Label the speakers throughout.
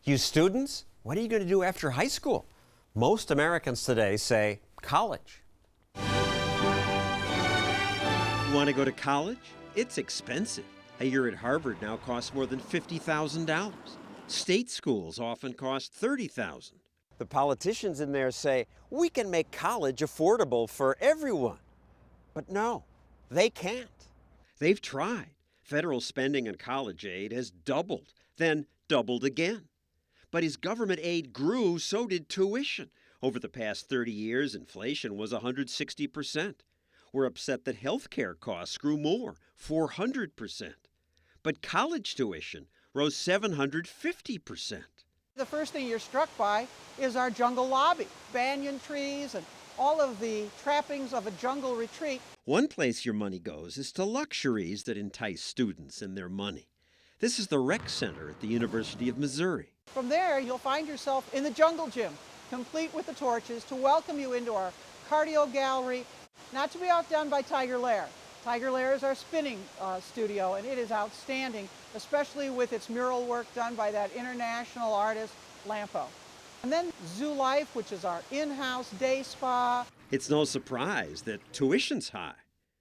Speaker 1: You students, what are you going to do after high school? Most Americans today say college.
Speaker 2: You want to go to college? It's expensive. A year at Harvard now costs more than $50,000. State schools often cost $30,000.
Speaker 1: The politicians in there say, we can make college affordable for everyone. But no, they can't.
Speaker 2: They've tried. Federal spending on college aid has doubled, then doubled again. But as government aid grew, so did tuition. Over the past 30 years, inflation was 160%. We're upset that health care costs grew more, 400%. But college tuition rose 750%.
Speaker 3: The first thing you're struck by is our jungle lobby, banyan trees and all of the trappings of a jungle retreat.
Speaker 2: One place your money goes is to luxuries that entice students and their money. This is the rec center at the University of Missouri.
Speaker 3: From there, you'll find yourself in the jungle gym, complete with the torches, to welcome you into our cardio gallery, not to be outdone by Tiger Lair. Tiger Lair is our spinning studio, and it is outstanding, especially with its mural work done by that international artist, Lampo. And then Zoo Life, which is our in-house day spa.
Speaker 2: It's no surprise that tuition's high.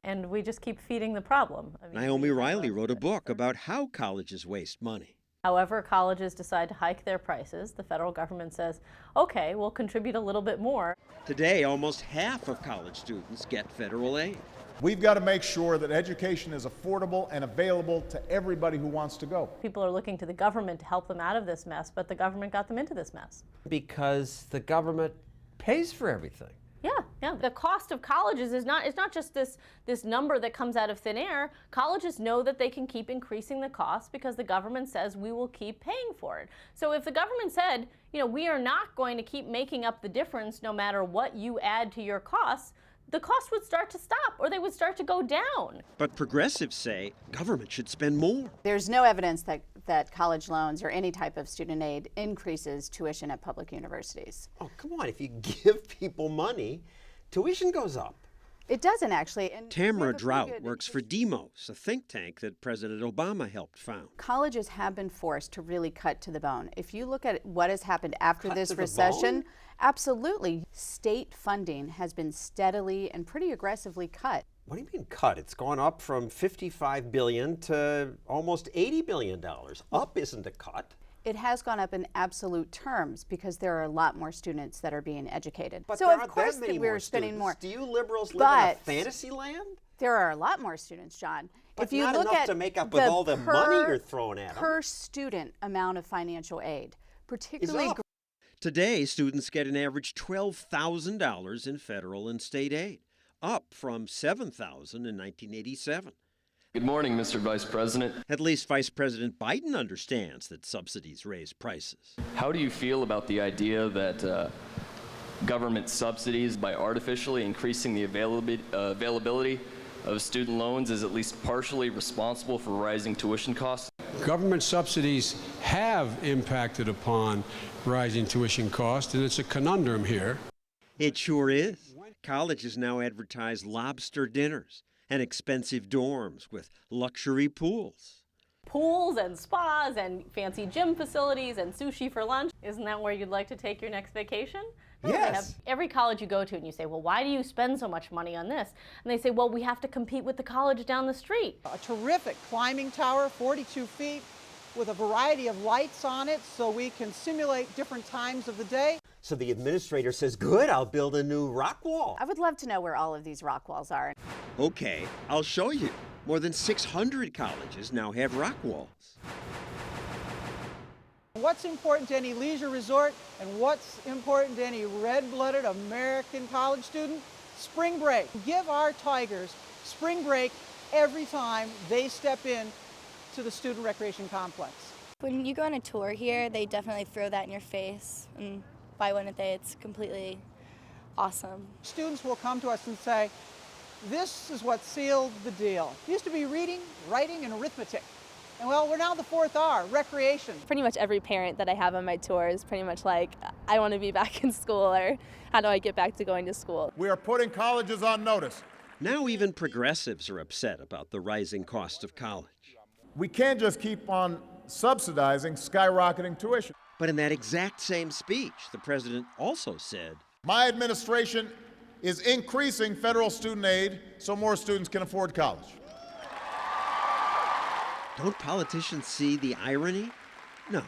Speaker 4: And we just keep feeding the problem.
Speaker 2: Naomi Riley wrote a book about how colleges waste money.
Speaker 4: However, colleges decide to hike their prices. The federal government says, okay, we'll contribute a little bit more.
Speaker 2: Today, almost half of college students get federal aid.
Speaker 5: We've got to make sure that education is affordable and available to everybody who wants to go.
Speaker 4: People are looking to the government to help them out of this mess, but the government got them into this mess.
Speaker 1: Because the government pays for everything.
Speaker 4: Yeah. The cost of colleges is not just this number that comes out of thin air. Colleges know that they can keep increasing the cost because the government says we will keep paying for it. So if the government said, we are not going to keep making up the difference no matter what you add to your costs, the cost would start to stop or they would start to go down.
Speaker 2: But progressives say government should spend more.
Speaker 6: There's no evidence that college loans or any type of student aid increases tuition at public universities.
Speaker 1: Oh, come on, if you give people money, tuition goes up.
Speaker 6: It doesn't actually. And
Speaker 2: Tamara Drought works for Demos, a think tank that President Obama helped found.
Speaker 6: Colleges have been forced to really cut to the bone. If you look at what has happened after this
Speaker 1: Bone?
Speaker 6: recession, absolutely. State funding has been steadily and pretty aggressively cut.
Speaker 1: What do you mean cut? It's gone up from $55 billion to almost $80 billion. Up isn't a cut.
Speaker 6: It has gone up in absolute terms because there are a lot more students that are being educated.
Speaker 1: But
Speaker 6: so
Speaker 1: there
Speaker 6: of
Speaker 1: aren't
Speaker 6: course
Speaker 1: that many
Speaker 6: we're
Speaker 1: more
Speaker 6: spending
Speaker 1: students.
Speaker 6: more.
Speaker 1: Do you liberals live in a fantasy land?
Speaker 6: There are a lot more students, John.
Speaker 1: But
Speaker 6: if you
Speaker 1: not
Speaker 6: look
Speaker 1: enough
Speaker 6: at
Speaker 1: to make up with all the money you're throwing at them.
Speaker 6: Per student amount of financial aid, particularly.
Speaker 1: Is up.
Speaker 2: Today, students get an average $12,000 in federal and state aid, up from $7,000 in 1987.
Speaker 7: Good morning, Mr. Vice President.
Speaker 2: At least Vice President Biden understands that subsidies raise prices.
Speaker 7: How do you feel about the idea that government subsidies, by artificially increasing the availability of student loans, is at least partially responsible for rising tuition costs?
Speaker 8: Government subsidies have impacted upon rising tuition costs, and it's a conundrum here.
Speaker 2: It sure is. Colleges now advertise lobster dinners and expensive dorms with luxury pools.
Speaker 4: Pools and spas and fancy gym facilities and sushi for lunch. Isn't that where you'd like to take your next vacation?
Speaker 1: Yes.
Speaker 4: Every college you go to and you say, well, why do you spend so much money on this? And they say, well, we have to compete with the college down the street.
Speaker 3: A terrific climbing tower, 42 feet, with a variety of lights on it so we can simulate different times of the day.
Speaker 1: So the administrator says, good, I'll build a new rock wall.
Speaker 6: I would love to know where all of these rock walls are.
Speaker 2: Okay, I'll show you. More than 600 colleges now have rock walls.
Speaker 3: What's important to any leisure resort and what's important to any red-blooded American college student? Spring break. Give our Tigers spring break every time they step in to the student recreation complex.
Speaker 9: When you go on a tour here, they definitely throw that in your face, and why wouldn't they? It's completely awesome.
Speaker 3: Students will come to us and say, this is what sealed the deal. It used to be reading, writing, and arithmetic. And well, we're now the fourth R, recreation.
Speaker 9: Pretty much every parent that I have on my tour is pretty much like, I want to be back in school, or how do I get back to going to school?
Speaker 5: We are putting colleges on notice.
Speaker 2: Now even progressives are upset about the rising cost of college.
Speaker 5: We can't just keep on subsidizing skyrocketing tuition.
Speaker 2: But in that exact same speech, the president also said,
Speaker 5: My administration is increasing federal student aid so more students can afford college.
Speaker 2: don't politicians see the irony? No,